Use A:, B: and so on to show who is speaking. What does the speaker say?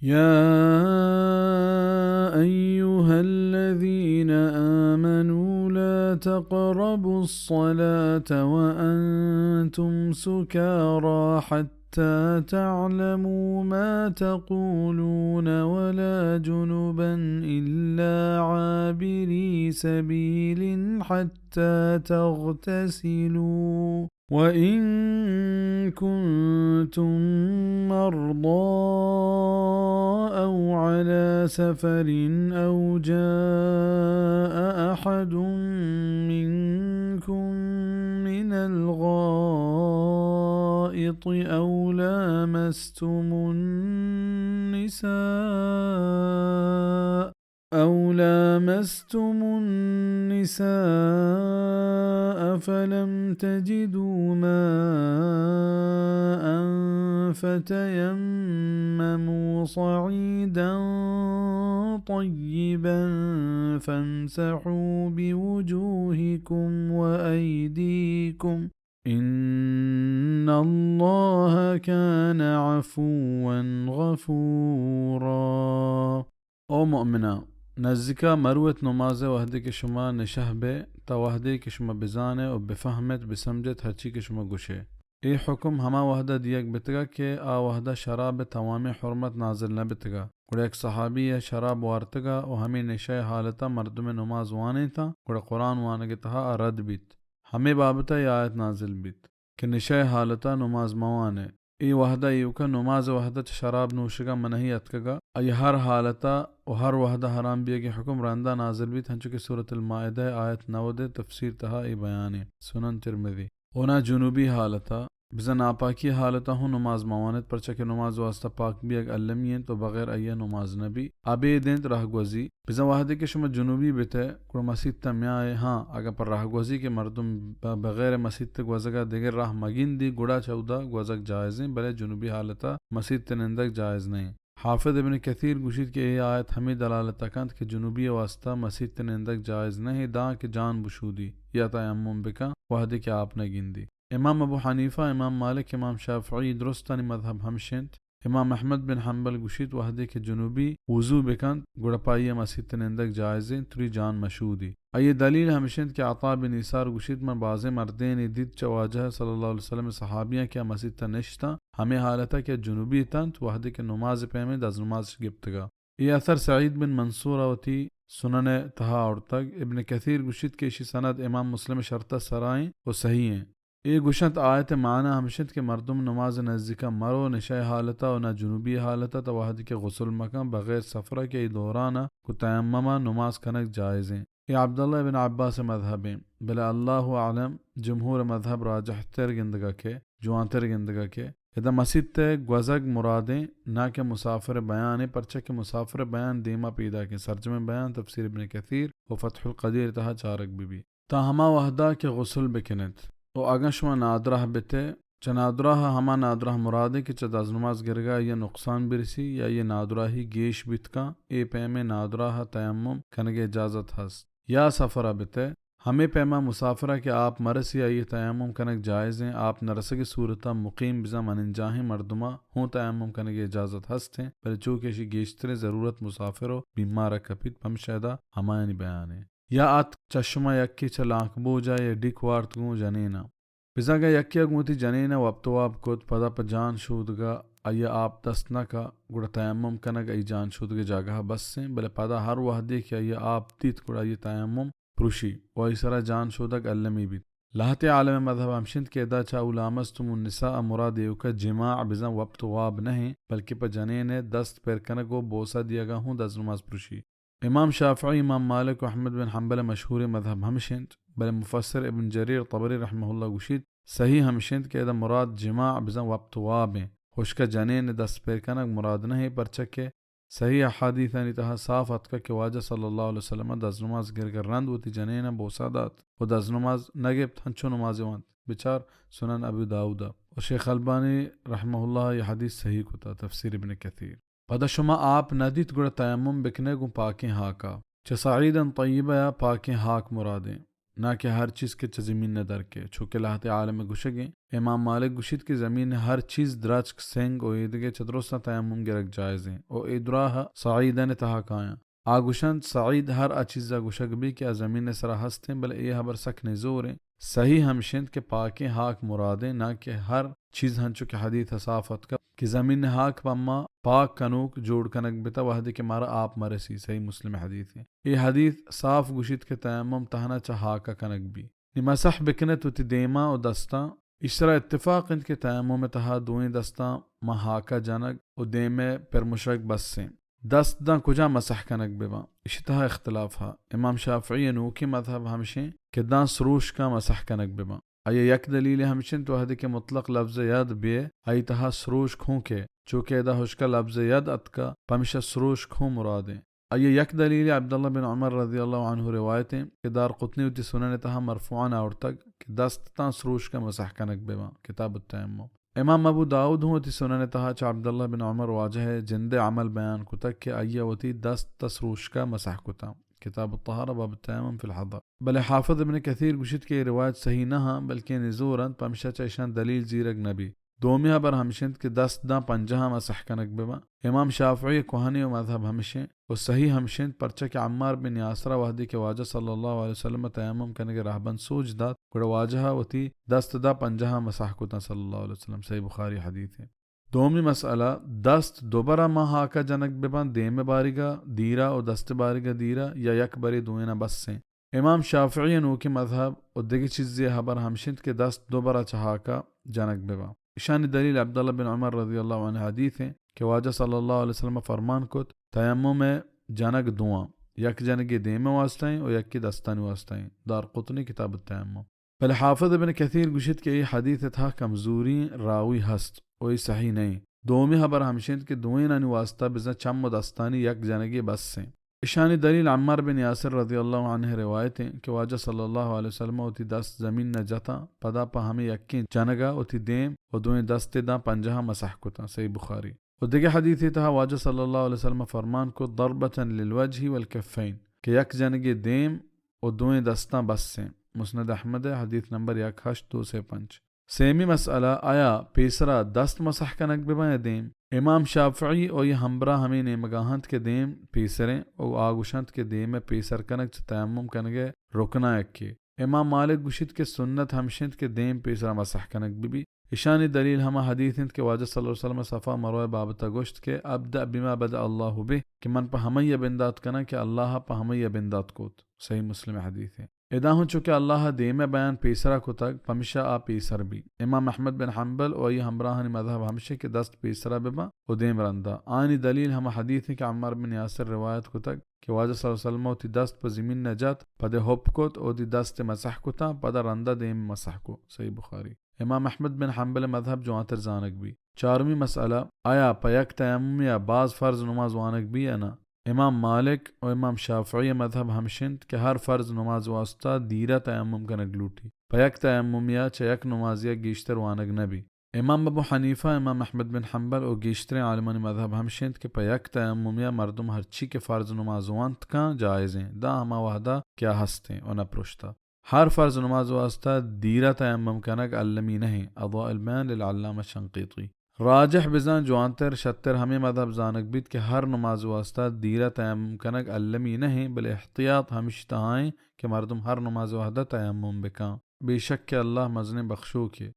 A: يا أيها الذين آمنوا لا تقربوا الصلاة وأنتم سكارى حتى تعلموا ما تقولون ولا جنبا إلا عابري سبيل حتى تغتسلوا وإن كنتم مرضى أو على سفر أو جاء أحد منكم من الغائط أو لامستم النساء فلم تجدوا ماء فتيمموا صعيدا طيبا فامسحوا بوجوهكم وأيديكم إن الله كان عفوا غفورا. او مؤمنا نزدیکا مروت نماز وحدی که شما نشه به تا وحدی که شما بزانه و بفهمت بسمجت هرچی که شما گوشه. ای حکم ہما وحدہ دیگ بتگا کہ آ وحدہ شراب تمام حرمت نازل نہ بتگا. گوڑا ایک صحابی ہے شراب وارتگا و ہمیں نشہ حالتا مردم نماز وانے تھا گوڑا قرآن وانگی تہا رد بیت ہمیں بابتا یہ آیت نازل بیت کہ نشہ حالتا نماز موانے. ای وحدہ ایوکا نماز وحدہ شراب نوشگا منہی اتکگا ای ہر حالتا و ہر وحدہ حرام بیے کے حکم راندہ نازل بیت ہنچو کہ سورة المائدہ آیت 9 تفسیر تہا ای بیانے سنن ترمذی. اونا جنوبی حالتا بزن آپاکی حالتا ہوں نماز موانت پرچہ کہ نماز واسطہ پاک بھی اگ علمین تو بغیر ایہ نماز نبی آبے دینت راہ گوزی بزن واحدے کے شما جنوبی بیتے کوئی مسجد تا میائے ہاں اگر پر راہ گوزی کے مردم بغیر مسجد تا گوزگا دیگر راہ مگین دی گڑا چودہ گوزگ جائزیں بلے جنوبی حالتا مسجد تنندگ جائز نہیں. حافظ ابن کثیر گوشید کہ یہ آیت ہمیں دلالت کند کہ جنوبی واسطہ مسجد تنندگ جائز نہیں دا کہ جان بشودی یا تیمم بکا وحدے کے آپ نے گندی. امام ابو حنیفہ امام مالک امام شافعی درستانی مذہب ہمشنت. امام احمد بن حنبل گوشید وحدے کے جنوبی وضو بکند گڑپائی مسجد تنندگ جائزیں تری جان مشہودی. ای دلیل ہمشنت کہ عطا بن یسار گوشید من بعض مردین دید چواجہ صلی اللہ علیہ وسلم صحابیاں کیا مسجد تنشتا ہمیں حالتا کہ جنوبی تنت وحدے کے نماز پیمے دز نماز گپتگا. یہ اثر سعید بن منصور ہوتی سنن تہا اور تک. ابن کثیر گوشید کہ اسی سند امام مسلم شرطہ سرائیں وہ صحیح ہیں. یہ گوشت آیت معنی ہمشت کہ مردم نماز نزدیکا مرو نشہ حالتا و نہ جنوبی حالتا تو وحد کے غسل مکان بغیر سفرہ کے دورانا کو تیممہ نماز کنک جائزیں. یہ عبداللہ بن عباس مذہب ہیں بلا اللہ عالم جمہور مذہب راجح تر گندگا کے جوان تر گندگا کے ادا مسجد تے گوزگ مرادیں نہ کہ مسافر بیان پرچہ کے مسافر بیان دیما پیدا کے سرجم بیان تفسیر ابن کثیر و فتح القدیر تہا چارک بی تاہما وحدہ کے غسل بکنت و اگر شما نادرہ بتے چا نادرہ ہما نادرہ مرادے کہ چا داز نماز گرگا یا نقصان برسی یا یہ نادرہ ہی گیش بیت کا اے پیمے نادرہ تیمم کنگے اجازت ہست. یا سفرہ بتے ہمیں پیما مسافرہ کہ آپ مرسی یا یہ تیمم کنگ جائز ہیں آپ نرسگ صورتہ مقیم بزا مننجاہیں مردمہ ہوں تیمم کنگے اجازت ہست ہیں پر چونکہ اسی گیشتر ضرورت مسافر ہو بیمارہ کپیت پم شیدہ ہمائنی بیان ہے. یا آت چشمہ یکی چا لانک بو جا یا ڈیک وارت گو جنینا بزا گا یکی اگموتی جنینا و ابتواب کت پدا پا جان شودگا ایا آپ دستنا کا گوڑا تیمم کنگ ای جان شودگا جاگہ بس سے بلے پدا ہر وحدے کہ ایا آپ تیت گوڑا یہ تیمم پروشی و ای سرا جان شودگ علمی بیت. لاہت عالم مذہب ہمشند کے ادا چا اولامستم النساء مراد ایوکا جماع بزا و ابتواب نہیں بلکہ پا جنین دست پیر کنگو بوسا دیا گا ہوں دز نماز پروشی. امام شافعی امام مالک و احمد بن حنبل مشہور مذہب ہمشند بل مفسر ابن جریر طبری رحمہ اللہ گوشید صحیح ہمشند کہ ادا مراد جماع بزا وقت واب ہیں خوشکا جنین دست پیر کنگ مراد نہیں پرچکے صحیح احادیث انتہا صاف اتکا کہ واجہ صلی اللہ علیہ وسلم دز نماز گرگر رند ہوتی جنین بوسا دات و دز نماز نگبت ہنچو نماز وانت بچار سنن ابو داود و شیخ البانی رحمہ اللہ یہ حدیث صحیح کتا تفسیر ابن کثیر. پدا شما آپ ندیت گڑا تیمم بکنے گو پاکیں ہاکا چا سعیدن طیبہ یا پاکیں ہاک مرادیں نہ کہ ہر چیز کے زمین نے در کے چوکے لاہتے عالم گشگیں امام مالک گشید کی زمین ہر چیز دراج سنگ او ایدگے چدرستہ تیمم گرک جائزیں او ادراہ سعیدن تہا کایاں آگوشند سعید ہر اچیزہ گشگ بھی کہ زمین سرا ہستیں بلے یہ حبر سکنے زوریں صحیح ہمشند کے پاکیں ہاک مرادیں نہ کہ ہر چیز ہنچو کہ حدیث صافت کا کہ زمین ہاک پما پاک کنوک جوڑ کنک بتا وحدی کے مارا آپ مرسی صحیح مسلم حدیث ہے یہ حدیث صاف گشید کے تیمم تہنا چاہا کا کنک بھی نمسح بکنے تو تی دیما و دستا اشرا اتفاق ان کے تیمم میں تہا دوئیں دستا مہاکا جنگ و دیمے پر مشرک بس سے دست دا کجا مسح کنک ببا اشتہا اختلاف ہا امام شافعی نوکی مذہب ہمشیں کہ دا سروش کا مسح کنک ببا آیا یک دلیل ہمشن تو حدی کے مطلق لفظ ید بیے آئی تہا سروش کھوں کے چونکہ دا حشکا لفظ ید اتکا پمشا سروش کھوں مرادیں آیا یک دلیل عبداللہ بن عمر رضی اللہ عنہ روایتیں کہ دار قطنی تی سنن تہا مرفوعان آورتک کہ دست تا سروش کا مسح کنک ببا کتاب التیمم امام ابو داؤد ہوں تی سنن تہا چا عبداللہ بن عمر واجہ جند عمل بیان کتک کہ آیا وتی دست تسروش کا مسح کتا کتاب الطہارہ باب التیمم فی الحضر بلے حافظ ابن کثیر گشت کے روایت صحیح نہ ہاں بلکہ نزوراً پمشا چیشان دلیل زیرگ نبی دومیہ بر ہمشند کے دست دا پنجہا مسح کنک ببا امام شافعی کوہانی و مذہب ہمشیں و صحیح ہمشند پرچہ کہ عمار بن یاسرہ وحدی کے واجہ صلی اللہ علیہ وسلم تیمم کنگ راہبن سوچ دات گڑا واجہا وتی دست دا پنجہا مسح کتا صلی اللہ علیہ وسلم صحیح بخاری حدیث ہے دومی مسئلہ دست دوبارہ ماہ کا جنک ببان دیم بارگا دیرا و دست بارگا دیرا یا یک بری دوینا بس سے امام شافعی نو کی مذہب و دیگی چیزی حبر ہمشند کے دست دوبارہ چہا کا جنک ببا اشانی دلیل عبداللہ بن عمر رضی اللہ عنہ حدیث ہے کہ واجہ صلی اللہ علیہ وسلم فرمان کت تیمم میں جنک دعا یک جنگی دیم واسطائیں و یک کی دستانی واسطائیں دار قطنی کتاب التیمم بل حافظ ابن کثیر گشت کے یہ حدیث تھا کمزوری راوی ہست وہی صحیح نہیں دومی حبر ہمشند کے دوئیں نانی واسطہ بزن چم و دستانی یک جنگی بس سے اشانی دلیل عمار بن یاسر رضی اللہ عنہ روایتیں کہ واجہ صلی اللہ علیہ وسلم اوتی دست زمین نہ جتا پدا پا ہمیں یکی جنگا اوتی دیم و دوئیں دست دا پنجہا مسح کتا صحیح بخاری و دیگه حدیثی تھا واجہ صلی اللہ علیہ وسلم فرمان کو ضربتاً للوجہ والکفین کہ یک جنگی دیم و دوئیں دستاں بس سے مسند احمد حدیث نمبر 18205 سیمی مسئلہ آیا پیسرا دست مسح کنک ببائیں دیم امام شافعی او یہ ہمبرا ہمیں نیمگاہنت کے دیم پیسریں او آگوشنت کے دیم پیسر کنک چھ تیمم کنگے رکنا اکی امام مالک گشت کے سنت ہمشند کے دیم پیسرا مسح کنک بی اشانی دلیل ہما حدیث کے واجہ صلی اللہ علیہ وسلم صفا مروع بابتا گوشت کے ابدأ بما بدأ اللہ بے کہ من پا ہمیہ بندات کنا کہ اللہ پا ہمیہ بندات کوت صحیح مسلم حدیث ہے ادا ہوں چونکہ اللہ دیم بیان پیسرا کو تک پمشا آ پیسر بھی امام احمد بن حنبل و یہ ہمراہن مذہب ہمشے کے دست پیسرا ببا و دیم رندہ آنی دلیل ہما حدیث ہے کہ عمار بن یاسر روایت کو تک کہ واجہ صلی اللہ علیہ وسلم تی دست پا زمین نجات پدے ہوپ کوت او دی دست مسح کو تا پدا رندہ دیم مسح کو صحیح بخاری امام احمد بن حنبل مذہب جو آتر زانک بھی چارمی مسئلہ آیا پا یک تیمم یا بعض فرض نماز وانک بھی یا نا امام مالک و امام شافعی مذہب ہمشند کہ ہر فرض نماز واسطہ دیرہ تیمم کنک لوٹی پا یک تیمم یا چا یک نماز یا گیشتر وانک نبی امام ابو حنیفہ امام احمد بن حنبل و گیشتر عالمان مذہب ہمشند کہ پا یک تیمم یا مردم ہر چی کے فرض نماز وانت کا جائزیں دا ہما وحدہ کیا ہستیں و نپرشتا ہر فرض نماز واسطہ دیرہ تیمم کنک علمی نہیں اضواء البیان للعلامہ شنقیطی راجح بزن جوانتر شتر ہمیں مذہب زانک بیت کہ ہر نماز واسطہ دیرہ تیمم کنک علمی نہیں بل احتیاط ہمیش تہائیں کہ مردم ہر نماز وحدہ تیمم بکاں بے شک کہ اللہ مزن بخشو کے